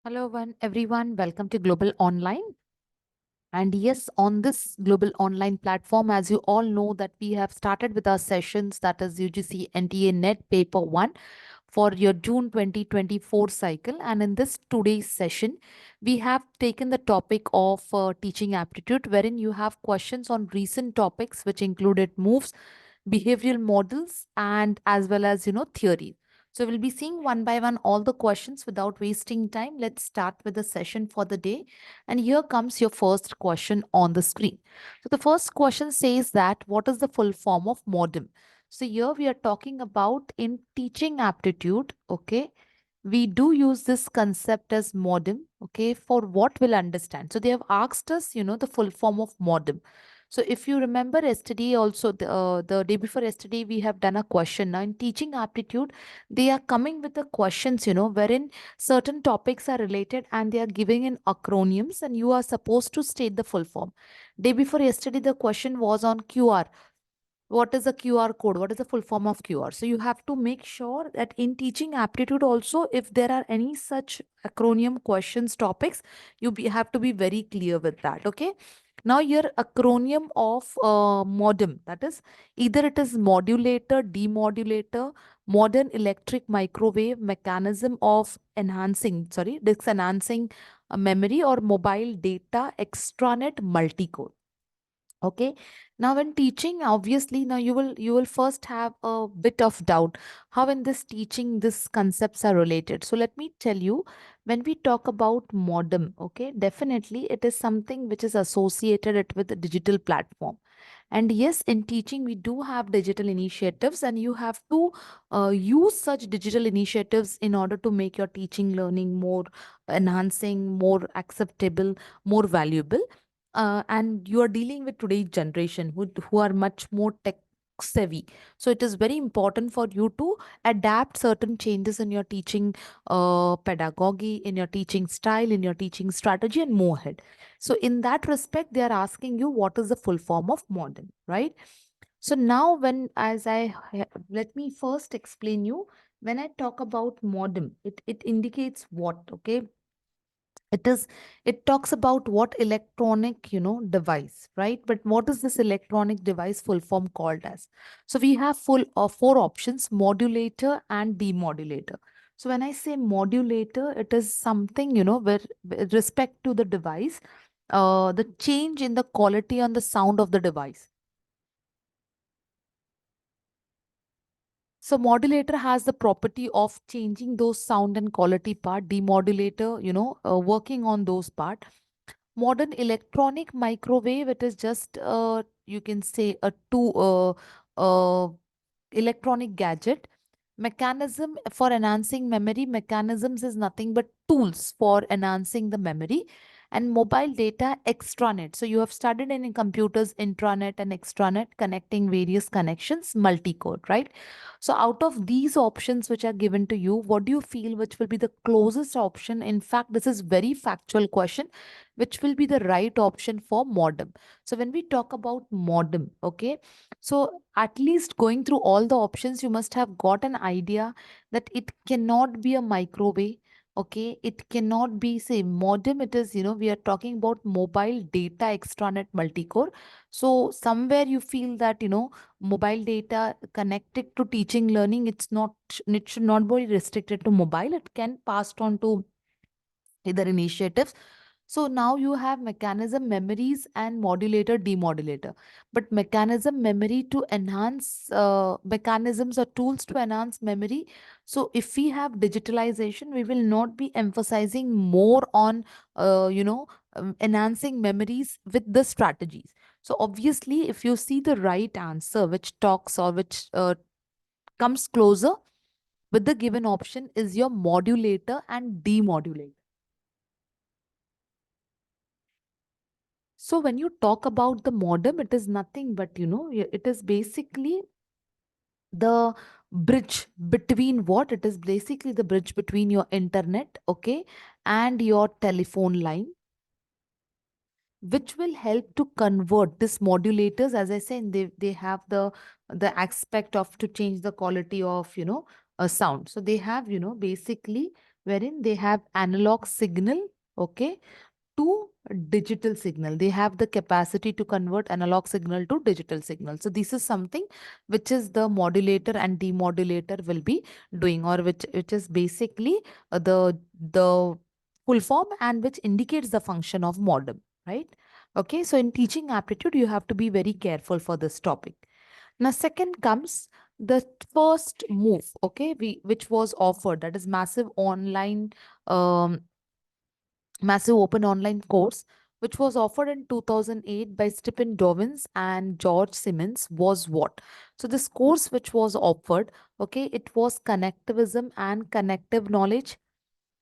Hello, everyone. Welcome to Global Online. And yes, on this Global Online platform, as you all know, that we have started with our sessions, that is UGC NTA NET Paper-1 for your June 2024 cycle. And in this today's session, we have taken the topic of teaching aptitude, wherein you have questions on recent topics, which included moves, behavioral models, and as well as, theory. So we'll be seeing one by one all the questions without wasting time. Let's start with the session for the day. And here comes your first question on the screen. So the first question says that what is the full form of modem? So here we are talking about in teaching aptitude, okay? We do use this concept as modem, okay, for what we'll understand. So they have asked us, the full form of modem. So if you remember yesterday also, the day before yesterday, we have done a question. Now in teaching aptitude, they are coming with the questions, wherein certain topics are related and they are giving in acronyms and you are supposed to state the full form. Day before yesterday, the question was on QR. What is a QR code? What is the full form of QR? So you have to make sure that in teaching aptitude also, if there are any such acronym questions, topics, have to be very clear with that. Okay. Now your acronym of modem, that is either it is modulator, demodulator, modern electric microwave mechanism of disk enhancing memory or mobile data extranet multicore. Okay. Now when teaching, obviously now you will first have a bit of doubt how in this teaching these concepts are related. So let me tell you, when we talk about modem, okay, definitely it is something which is associated it with a digital platform. And yes, in teaching we do have digital initiatives and you have to use such digital initiatives in order to make your teaching learning more enhancing, more acceptable, more valuable. And you are dealing with today's generation who are much more tech savvy. So it is very important for you to adapt certain changes in your teaching pedagogy, in your teaching style, in your teaching strategy, and move ahead. So in that respect, they are asking you what is the full form of modern, right? So now when as let me first explain you, when I talk about modem, it indicates what, okay? it is it talks about what electronic device, right? But what is this electronic device full form called as? So we have four options: modulator and demodulator. So when I say modulator, it is something where with respect to the device, the change in the quality and the sound of the device. So modulator has the property of changing those sound and quality part. Demodulator, working on those part. Modern electronic microwave, it is just you can say a uh, electronic gadget. Mechanism for enhancing memory, mechanisms is nothing but tools for enhancing the memory. And mobile data extranet, so you have studied in computers intranet and extranet, connecting various connections, multi-core, right? So out of these options which are given to you, what do you feel which will be the closest option? In fact, this is very factual question, which will be the right option for modem. So when we talk about modem, okay, so at least going through all the options, you must have got an idea that it cannot be a microwave. Okay, it cannot be, say, modem. It is, we are talking about mobile data extranet multicore. So somewhere you feel that, mobile data connected to teaching learning, it should not be restricted to mobile. It can pass on to either initiatives. So now you have mechanism memories and modulator demodulator. But mechanism memory to enhance mechanisms or tools to enhance memory. So if we have digitalization, we will not be emphasizing more on enhancing memories with the strategies. So obviously, if you see the right answer, which talks or which comes closer with the given option, is your modulator and demodulator. So when you talk about the modem, it is nothing but, it is basically the bridge between what? It is basically the bridge between your internet, okay, and your telephone line, which will help to convert this modulators. As I said, they have the aspect of to change the quality of, a sound. So they have, basically wherein they have analog signal, okay, to digital signal. They have the capacity to convert analog signal to digital signal. So this is something which is the modulator and demodulator will be doing, or which is basically the full form and which indicates the function of modem, right? Okay, so in teaching aptitude, you have to be very careful for this topic. Now, second comes the first move, okay, which was offered, that is um, massive open online course, which was offered in 2008 by Stephen Dovins and George Simmons, was what? So this course which was offered, okay, it was connectivism and connective knowledge,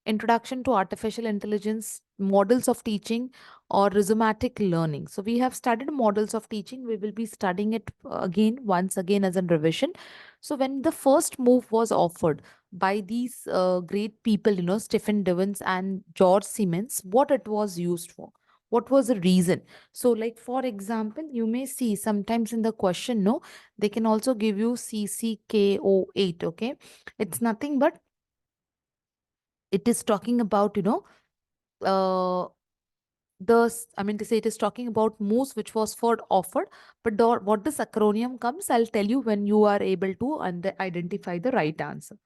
introduction to artificial intelligence, models of teaching, or rhizomatic learning. So we have studied models of teaching. We will be studying it again, once again as a revision. So when the first move was offered by these great people, Stephen Devins and George Siemens, what it was used for? What was the reason? So, like for example, you may see sometimes in the question, no, they can also give you CCKO8. Okay, it's nothing but it is talking about, uh, I mean to say, it is talking about moves which was for offered, but what this acronym comes, I'll tell you when you are able to identify the right answer.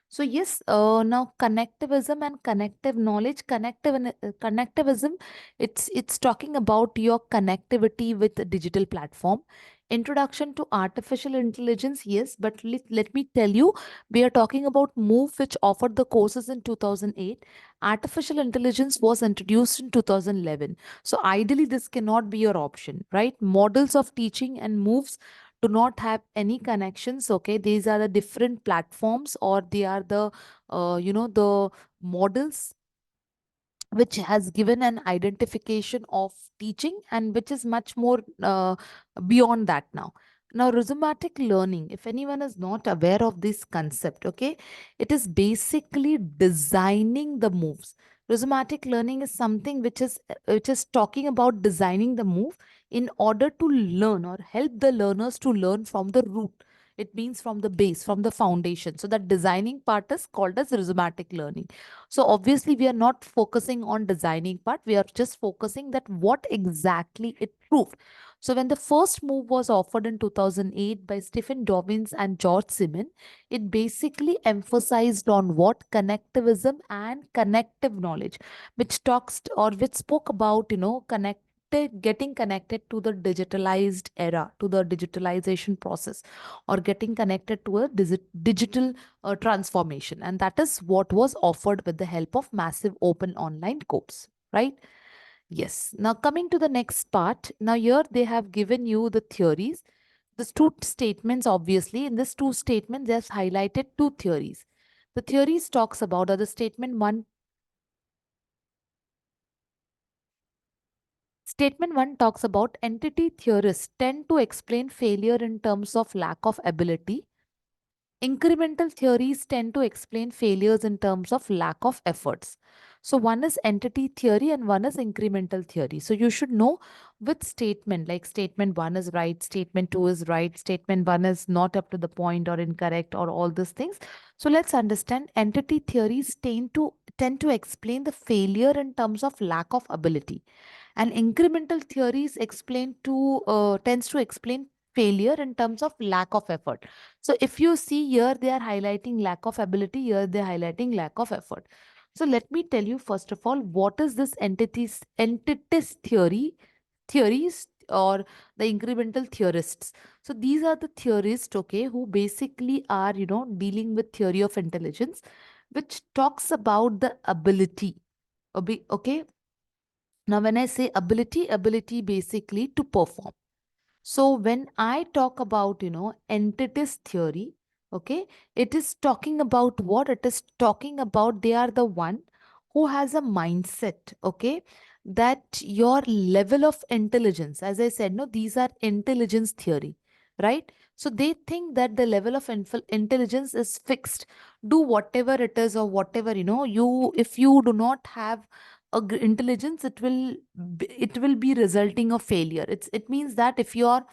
So yes, now connectivism and connective knowledge, connectivism, it's talking about your connectivity with the digital platform. Introduction to artificial intelligence, yes, but let me tell you, we are talking about MOVE, which offered the courses in 2008. Artificial intelligence was introduced in 2011. So ideally, this cannot be your option, right? Models of teaching and MOVEs do not have any connections. Okay, these are the different platforms, or they are the the models which has given an identification of teaching, and which is much more beyond that now. Now, rhizomatic learning, if anyone is not aware of this concept, okay, it is basically designing the moves. Rhizomatic learning is something which is talking about designing the move in order to learn or help the learners to learn from the root. It means from the base, from the foundation. So that designing part is called as rhizomatic learning. So obviously we are not focusing on designing part. We are just focusing that what exactly it proved. So when the first move was offered in 2008 by Stephen Dobbins and George Simmons, it basically emphasized on what connectivism and connective knowledge, which talks or which spoke about, getting connected to the digitalized era, to the digitalization process, or getting connected to a digital transformation. And that is what was offered with the help of massive open online course, right? Yes. Now, coming to the next part. Now, here they have given you the theories. These two statements, obviously, in this two statements, they have highlighted two theories. The theories talks about, or the statement one talks about entity theorists tend to explain failure in terms of lack of ability. Incremental theories tend to explain failures in terms of lack of efforts. So one is entity theory and one is incremental theory. So you should know which statement, like statement one is right, statement two is right, statement one is not up to the point or incorrect, or all these things. So let's understand, entity theories tend to explain the failure in terms of lack of ability, and incremental theories tends to explain failure in terms of lack of effort. So if you see here, they are highlighting lack of ability, here they are highlighting lack of effort. So let me tell you first of all, what is this entities theories, or the incremental theorists. So these are the theorists, okay, who basically are, dealing with theory of intelligence, which talks about the ability. Okay. Now, when I say ability basically to perform. So when I talk about, entities theory, okay, it is talking about what? It is talking about they are the one who has a mindset, okay, that your level of intelligence, as I said, no, these are intelligence theory, right? So they think that the level of intelligence is fixed. Do whatever it is, or whatever, if you do not have intelligence, it will be resulting of failure. It means that if you are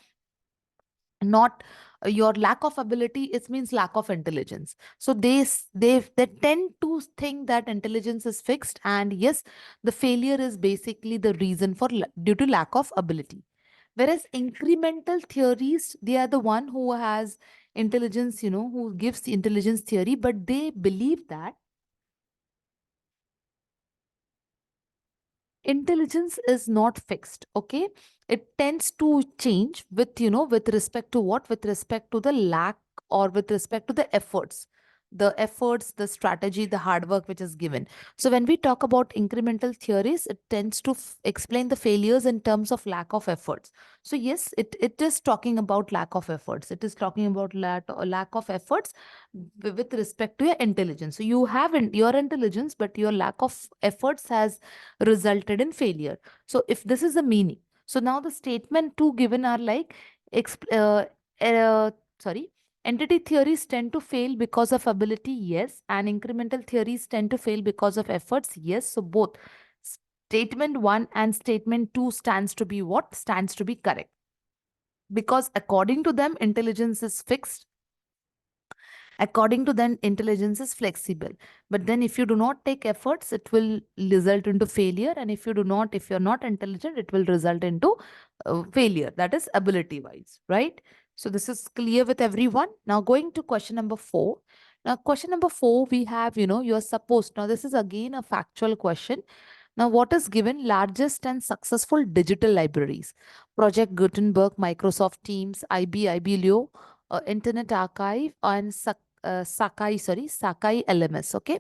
not your lack of ability, it means lack of intelligence. So they tend to think that intelligence is fixed, and yes, the failure is basically the reason for due to lack of ability. Whereas incremental theories, they are the one who has intelligence, who gives the intelligence theory, but they believe that intelligence is not fixed. Okay, it tends to change with, with respect to what, with respect to the lack, or with respect to the efforts, the strategy, the hard work which is given. So when we talk about incremental theories, it tends to explain the failures in terms of lack of efforts. So yes, it is talking about lack of efforts, it is talking about lack of efforts with respect to your intelligence. So you have your intelligence, but your lack of efforts has resulted in failure. So if this is the meaning, so now the statement two given are like, exp- uh, uh, sorry, entity theories tend to fail because of ability, yes, and incremental theories tend to fail because of efforts, yes. So both statement one and statement two stands to be what? Stands to be correct, because according to them, intelligence is fixed. According to them, intelligence is flexible. But then if you do not take efforts, it will result into failure. And if you're not intelligent, it will result into failure. That is ability wise, right? So this is clear with everyone. Now going to question number 4. Now question number 4, we have, you're supposed, now this is again a factual question. Now, what is given? Largest and successful digital libraries: Project Gutenberg, Microsoft Teams, IB Leo, Internet Archive, and Sakai LMS. Okay,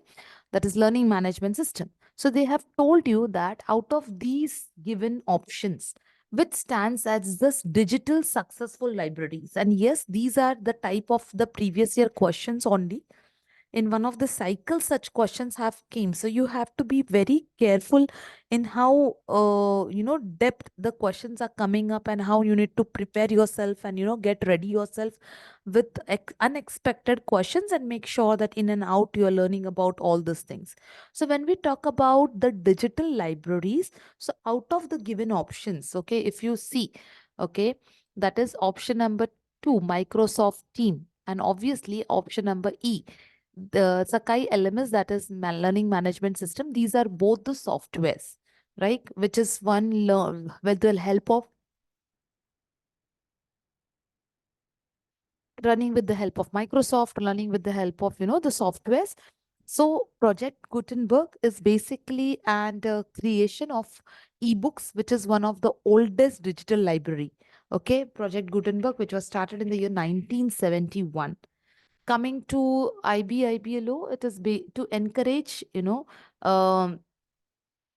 that is Learning Management System. So they have told you that out of these given options, which stands as this digital successful libraries? And yes, these are the type of the previous year questions only. In one of the cycles, such questions have came, so you have to be very careful in how depth the questions are coming up, and how you need to prepare yourself and get ready yourself with unexpected questions, and make sure that in and out you are learning about all these things. So when we talk about the digital libraries, so out of the given options, okay, if you see, okay, that is option number 2, Microsoft Team, and obviously option number E, the Sakai LMS, that is learning management system. These are both the softwares, right? Which is one learn with the help of running with the help of Microsoft, learning with the help of the softwares. So Project Gutenberg is basically and creation of ebooks, which is one of the oldest digital library. Okay, Project Gutenberg, which was started in the year 1971. Coming to IBLO, it is to encourage,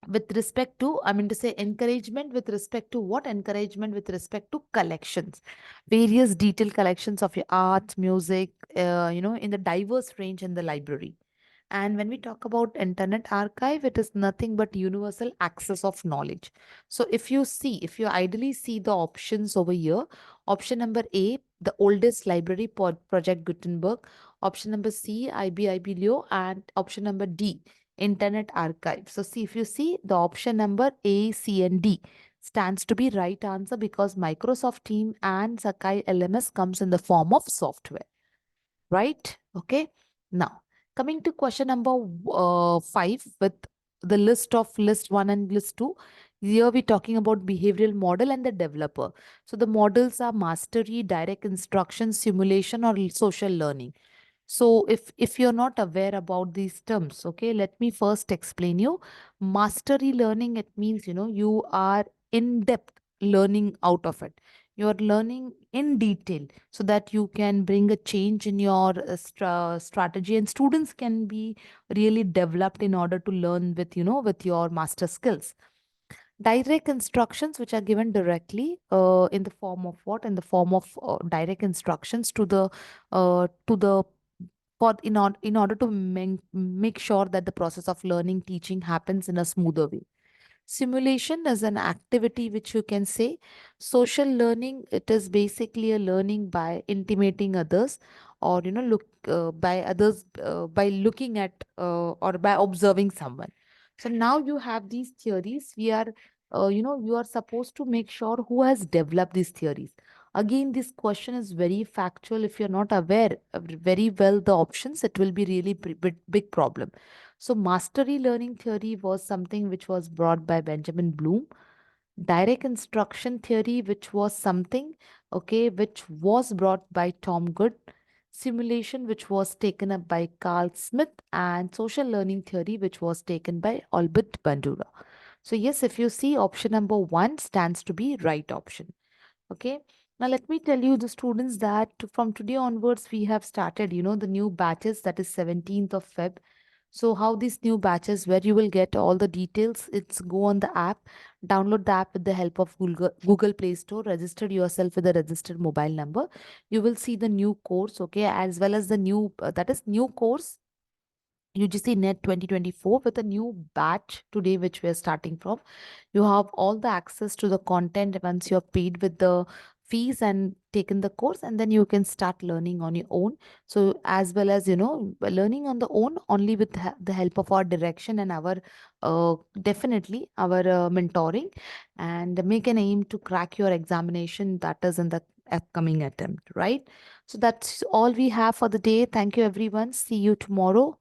with respect to, I mean to say, encouragement with respect to what? Encouragement with respect to collections, various detailed collections of your art, music, in the diverse range in the library. And when we talk about Internet Archive, it is nothing but universal access of knowledge. So if you ideally see the options over here, option number A, the oldest library, Project Gutenberg, option number C, IBLO, and option number D, Internet Archive. So see, if you see the option number A, C, and D stands to be right answer, because Microsoft Team and Sakai LMS comes in the form of software, right? Okay. Now, coming to question number 5 with the list 1 and list 2. Here we're talking about behavioral model and the developer. So the models are mastery, direct instruction, simulation, or social learning. So if you're not aware about these terms, okay, let me first explain you. Mastery learning, it means, you are in depth learning out of it. You're learning in detail so that you can bring a change in your strategy, and students can be really developed in order to learn with, with your master skills. Direct instructions, which are given directly in the form of what? In the form of direct instructions to the in order to make sure that the process of learning teaching happens in a smoother way. Simulation is an activity which you can say. Social learning, it is basically a learning by intimating others, or look by others by looking at or by observing someone. So now you have these theories. We are you are supposed to make sure who has developed these theories. Again, this question is very factual. If you're not aware very well the options, it will be really big problem. So mastery learning theory was something which was brought by Benjamin Bloom. Direct instruction theory, which was something, okay, which was brought by Tom Good. Simulation, which was taken up by Carl Smith, and social learning theory, which was taken by Albert Bandura. So yes, if you see, option number 1 stands to be right option. Okay. Now let me tell you the students that from today onwards we have started, the new batches, that is 17th of Feb. So how these new batches, where you will get all the details, it's go on the app, download the app with the help of Google Play Store, register yourself with a registered mobile number. You will see the new course, okay, as well as the new, that is new course UGC NET 2024 with a new batch today, which we are starting from. You have all the access to the content once you're paid with the fees and taken the course, and then you can start learning on your own. So as well as, learning on the own only with the help of our direction and our definitely our mentoring, and make an aim to crack your examination that is in the upcoming attempt, right? So that's all we have for the day. Thank you everyone. See you tomorrow.